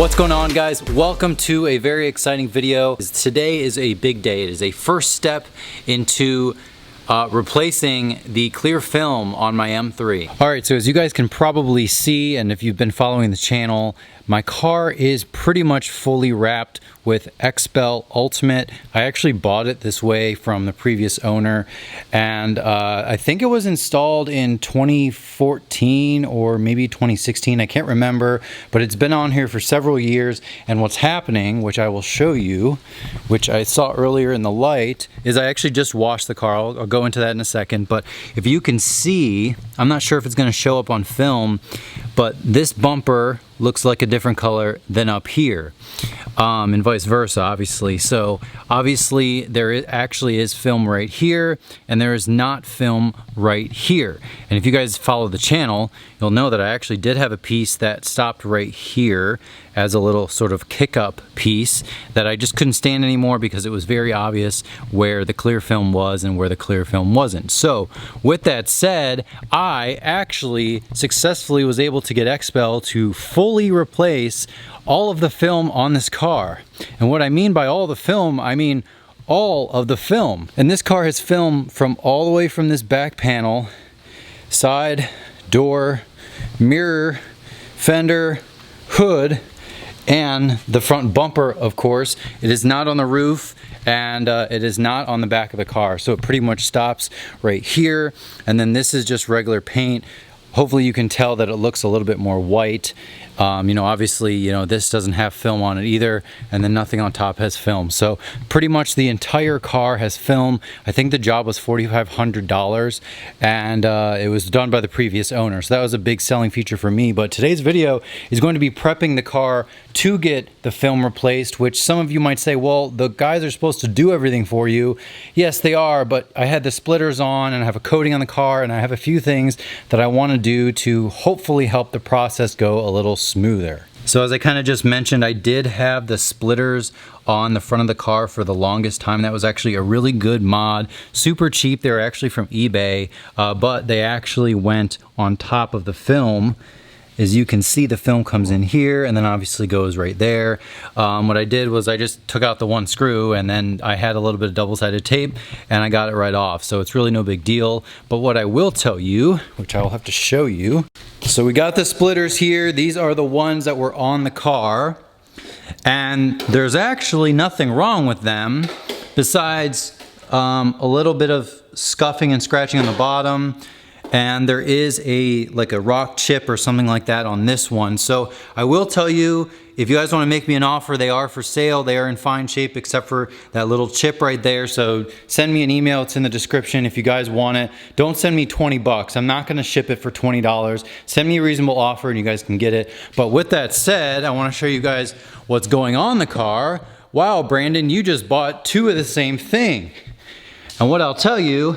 What's going on, guys? Welcome to a very exciting video. Today is a big day. It is a first step into replacing the clear film on my M3. Alright, so as you guys can probably see, and if you've been following the channel, my car is pretty much fully wrapped with Xpel Ultimate. I actually bought it this way from the previous owner, and I think it was installed in 2014 or maybe 2016, I can't remember, but it's been on here for several years. And what's happening, which I will show you, which I saw earlier in the light, is I actually just washed the car. I'll go into that in a second, but if you can see, I'm not sure if it's going to show up on film, but this bumper looks like a different color than up here, and vice versa, obviously. So obviously there actually is film right here, and there is not film right here. And if you guys follow the channel, you'll know that I actually did have a piece that stopped right here as a little sort of kick-up piece that I just couldn't stand anymore because it was very obvious where the clear film was and where the clear film wasn't. So with that said, I actually successfully was able to get Xpel to fully replace all of the film on this car. And what I mean by all the film, I mean all of the film. And this car has film from all the way from this back panel, side, door, mirror, fender, hood, and the front bumper, of course. It is not on the roof, and it is not on the back of the car. So it pretty much stops right here. And then this is just regular paint. Hopefully you can tell that it looks a little bit more white. You know, obviously, you know, this doesn't have film on it either, and then nothing on top has film. So pretty much the entire car has film. I think the job was $4,500, and it was done by the previous owner. So that was a big selling feature for me. But today's video is going to be prepping the car to get the film replaced, which some of you might say, well, the guys are supposed to do everything for you. Yes, they are, but I had the splitters on, and I have a coating on the car, and I have a few things that I want to do to hopefully help the process go a little smoother. So as I kind of just mentioned, I did have the splitters on the front of the car for the longest time. That was actually a really good mod, super cheap. They were actually from eBay, but they actually went on top of the film. As you can see, the film comes in here and then obviously goes right there. What I did was I just took out the one screw, and then I had a little bit of double-sided tape and I got it right off. So it's really no big deal. But what I will tell you, which I will have to show you, so we got the splitters here. These are the ones that were on the car, and there's actually nothing wrong with them besides a little bit of scuffing and scratching on the bottom. And there is like a rock chip or something like that on this one. So I will tell you, if you guys want to make me an offer, they are for sale. They are in fine shape except for that little chip right there. So send me an email. It's in the description if you guys want it. Don't send me 20 bucks. I'm not going to ship it for $20. Send me a reasonable offer and you guys can get it. But with that said, I want to show you guys what's going on in the car. Wow, Brandon, you just bought two of the same thing. And what I'll tell you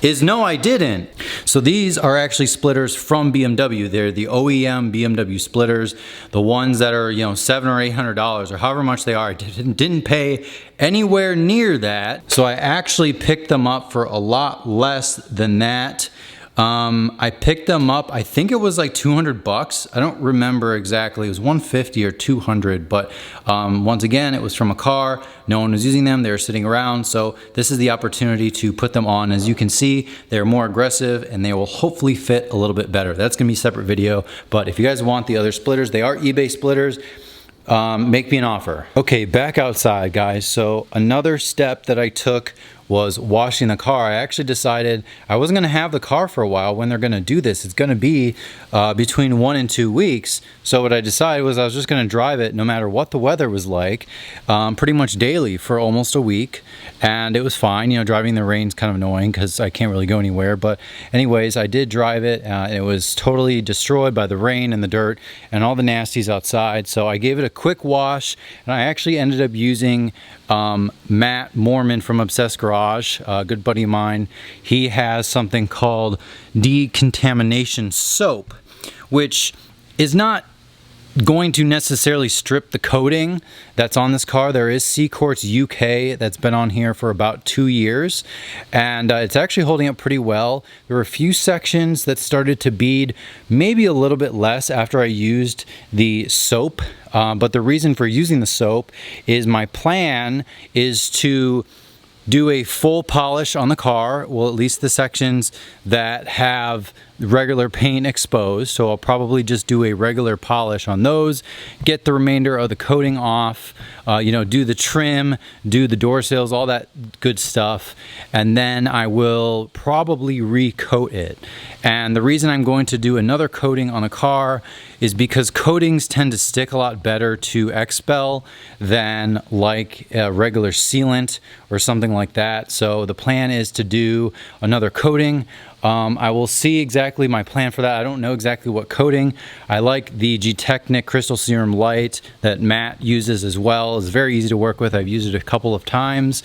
is no, I didn't. So these are actually splitters from BMW. They're the OEM BMW splitters, the ones that are, you know, $700 or $800 or however much they are. I didn't pay anywhere near that. So I actually picked them up for a lot less than that. I picked them up, I think it was like 200 bucks. I don't remember exactly. It was 150 or 200, but once again, it was from a car. No one was using them. They were sitting around. So this is the opportunity to put them on. As you can see, they're more aggressive and they will hopefully fit a little bit better. That's going to be a separate video. But if you guys want the other splitters, they are eBay splitters. Make me an offer. Okay, back outside, guys. So another step that I took was washing the car. I actually decided I wasn't going to have the car for a while when they're going to do this. It's going to be between 1 and 2 weeks. So what I decided was I was just going to drive it no matter what the weather was like, pretty much daily for almost a week. And it was fine. You know, driving in the rain's kind of annoying because I can't really go anywhere. But anyways, I did drive it. It was totally destroyed by the rain and the dirt and all the nasties outside. So I gave it a quick wash, and I actually ended up using Matt Mormon from Obsessed Garage, a good buddy of mine. He has something called Decontamination soap, which is not going to necessarily strip the coating that's on this car. There is Seacourts UK that's been on here for about 2 years, and it's actually holding up pretty well. There were a few sections that started to bead, maybe a little bit less after I used the soap, but the reason for using the soap is my plan is to do a full polish on the car, well, at least the sections that have regular paint exposed. So I'll probably just do a regular polish on those, get the remainder of the coating off, do the trim, do the door sills, all that good stuff, and then I will probably recoat it. And the reason I'm going to do another coating on the car is because coatings tend to stick a lot better to Xpel than like a regular sealant or something like that. So the plan is to do another coating. I will see exactly my plan for that. I don't know exactly what coating. I like the G-Technic Crystal Serum Light that Matt uses as well. It's very easy to work with. I've used it a couple of times,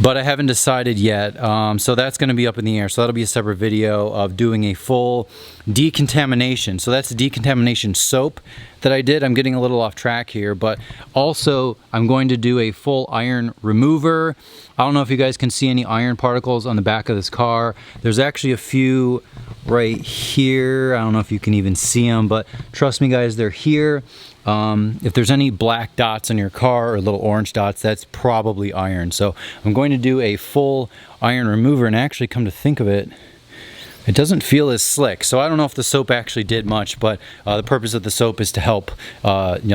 but I haven't decided yet. So that's going to be up in the air. So that'll be a separate video of doing a full decontamination. So that's the decontamination soap that I did. I'm getting a little off track here, but also I'm going to do a full iron remover. I don't know if you guys can see any iron particles on the back of this car. There's actually a few right here. I don't know if you can even see them, but trust me guys, they're here. If there's any black dots on your car or little orange dots, that's probably iron. So I'm going to do a full iron remover, and actually, come to think of it, it doesn't feel as slick. So I don't know if the soap actually did much, but the purpose of the soap is to help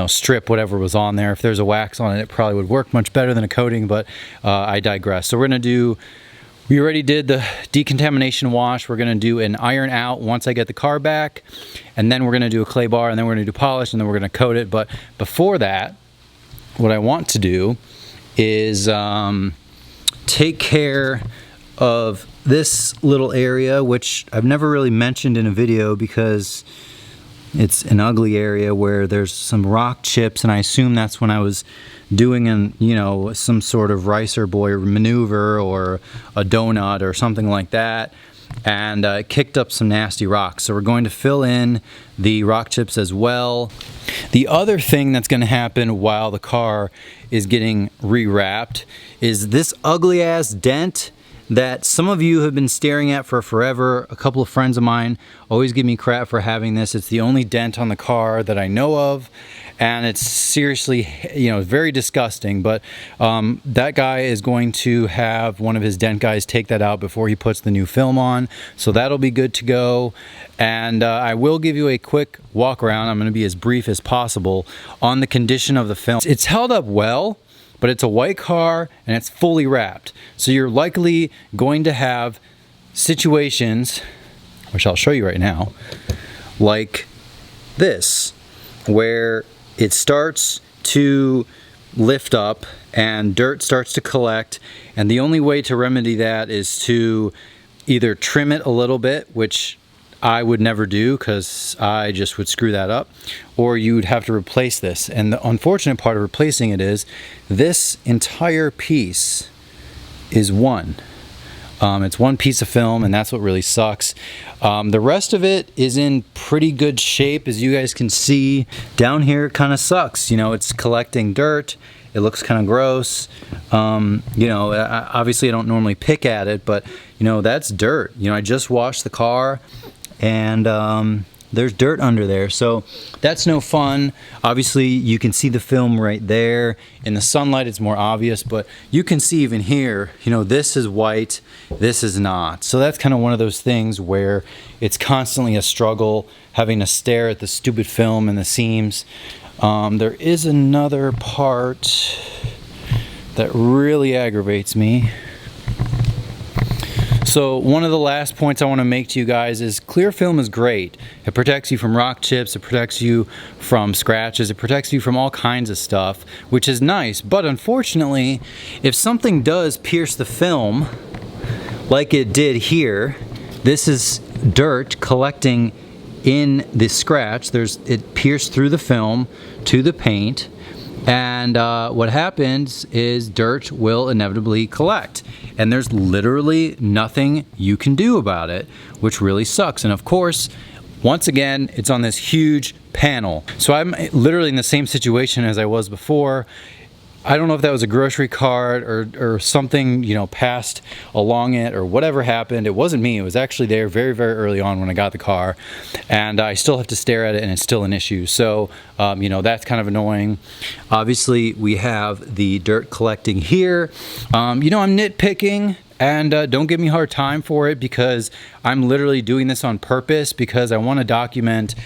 strip whatever was on there. If there's a wax on it, it probably would work much better than a coating, but I digress. So we're gonna do, we already did the decontamination wash. We're gonna do an iron out once I get the car back, and then we're gonna do a clay bar, and then we're gonna do polish, and then we're gonna coat it. But before that, what I want to do is take care of this little area, which I've never really mentioned in a video because it's an ugly area where there's some rock chips, and I assume that's when I was doing some sort of ricer boy maneuver or a donut or something like that, and it kicked up some nasty rocks. So we're going to fill in the rock chips as well. The other thing that's going to happen while the car is getting rewrapped is this ugly ass dent that some of you have been staring at for forever. A couple of friends of mine always give me crap for having this. It's the only dent on the car that I know of, and it's seriously, very disgusting. But that guy is going to have one of his dent guys take that out before he puts the new film on, so that'll be good to go. And I will give you a quick walk around. I'm going to be as brief as possible on the condition of the film. It's held up well, but it's a white car and it's fully wrapped. So you're likely going to have situations, which I'll show you right now, like this, where it starts to lift up and dirt starts to collect. And the only way to remedy that is to either trim it a little bit, which I would never do because I just would screw that up, or you'd have to replace this. And the unfortunate part of replacing it is this entire piece is one. It's one piece of film, and that's what really sucks. The rest of it is in pretty good shape, as you guys can see. Down here it kind of sucks. It's collecting dirt. It looks kind of gross. Obviously I don't normally pick at it, but that's dirt. I just washed the car, and there's dirt under there, so that's no fun. Obviously you can see the film right there. In the sunlight it's more obvious, but you can see even here, this is white, this is not. So that's kind of one of those things where it's constantly a struggle having to stare at the stupid film and the seams. There is another part that really aggravates me. So one of the last points I want to make to you guys is clear film is great. It protects you from rock chips, it protects you from scratches, it protects you from all kinds of stuff, which is nice. But unfortunately, if something does pierce the film, like it did here, this is dirt collecting in the scratch. It pierced through the film to the paint, and what happens is dirt will inevitably collect, and there's literally nothing you can do about it, which really sucks. And of course, once again, it's on this huge panel, so I'm literally in the same situation as I was before. I don't know if that was a grocery cart or something, you know, passed along it or whatever happened. It wasn't me. It was actually there very, very early on when I got the car, and I still have to stare at it, and it's still an issue. So, you know, that's kind of annoying. Obviously, we have the dirt collecting here. You know, I'm nitpicking, and don't give me a hard time for it, because I'm literally doing this on purpose because I want to document,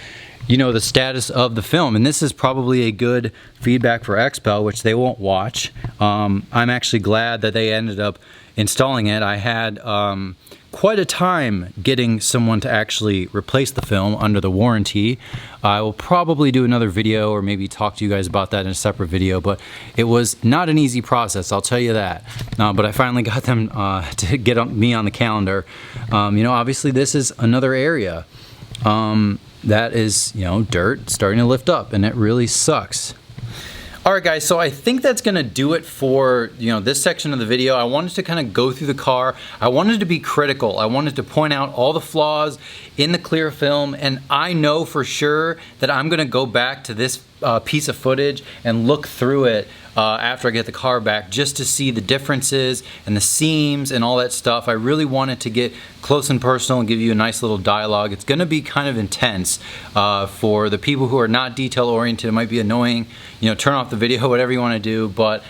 you know, the status of the film. And this is probably a good feedback for Xpel, which they won't watch. I'm actually glad that they ended up installing it. I had quite a time getting someone to actually replace the film under the warranty. I will probably do another video or maybe talk to you guys about that in a separate video, but it was not an easy process, I'll tell you that. But I finally got them to get me on the calendar. You know, obviously this is another area that is, you know, dirt starting to lift up, and it really sucks. Alright guys, so I think that's gonna do it for, you know, this section of the video. I wanted to kind of go through the car. I wanted to be critical. I wanted to point out all the flaws in the clear film, and I know for sure that I'm gonna go back to this piece of footage and look through it after I get the car back, just to see the differences and the seams and all that stuff. I really wanted to get close and personal and give you a nice little dialogue. It's gonna be kind of intense for the people who are not detail oriented. It might be annoying, you know, turn off the video, whatever you want to do. But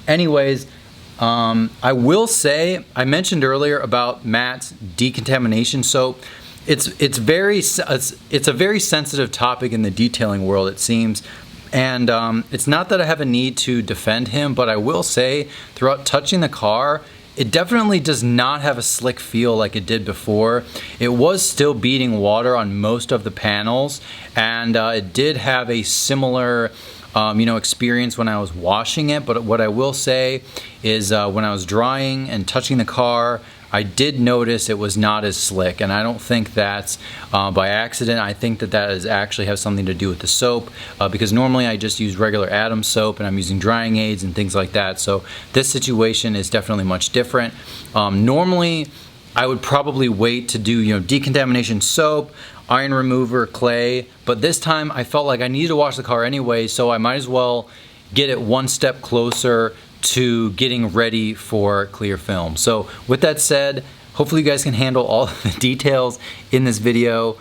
anyways, I will say, I mentioned earlier about Matt's decontamination soap. It's a very sensitive topic in the detailing world, it seems. And it's not that I have a need to defend him, but I will say, throughout touching the car, it definitely does not have a slick feel like it did before. It was still beating water on most of the panels, and it did have a similar you know, experience when I was washing it. But what I will say is when I was drying and touching the car, I did notice it was not as slick, and I don't think that's by accident. I think that actually has something to do with the soap, because normally I just use regular Adams soap and I'm using drying aids and things like that. So this situation is definitely much different. Normally I would probably wait to do, you know, decontamination soap, iron remover, clay, but this time I felt like I needed to wash the car anyway, so I might as well get it one step closer to getting ready for clear film. So with that said, hopefully you guys can handle all the details in this video.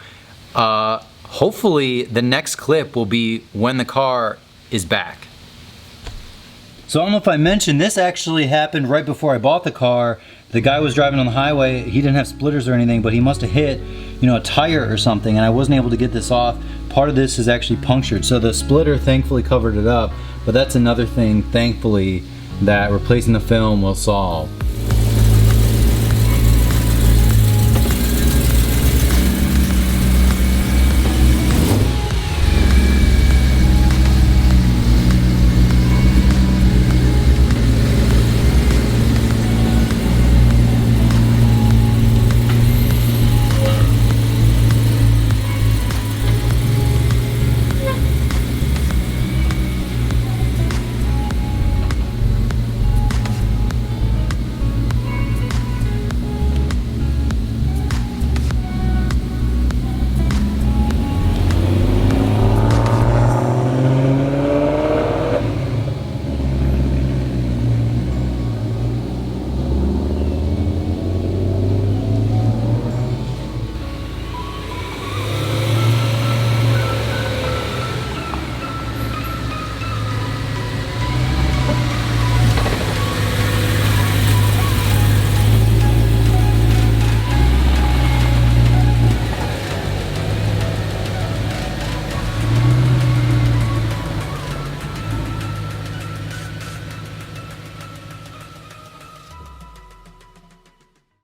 Hopefully the next clip will be when the car is back. So I don't know if I mentioned, this actually happened right before I bought the car. The guy was driving on the highway. He didn't have splitters or anything, but he must have hit, you know, a tire or something, and I wasn't able to get this off. Part of this is actually punctured, so the splitter thankfully covered it up, but that's another thing, thankfully, that replacing the film will solve.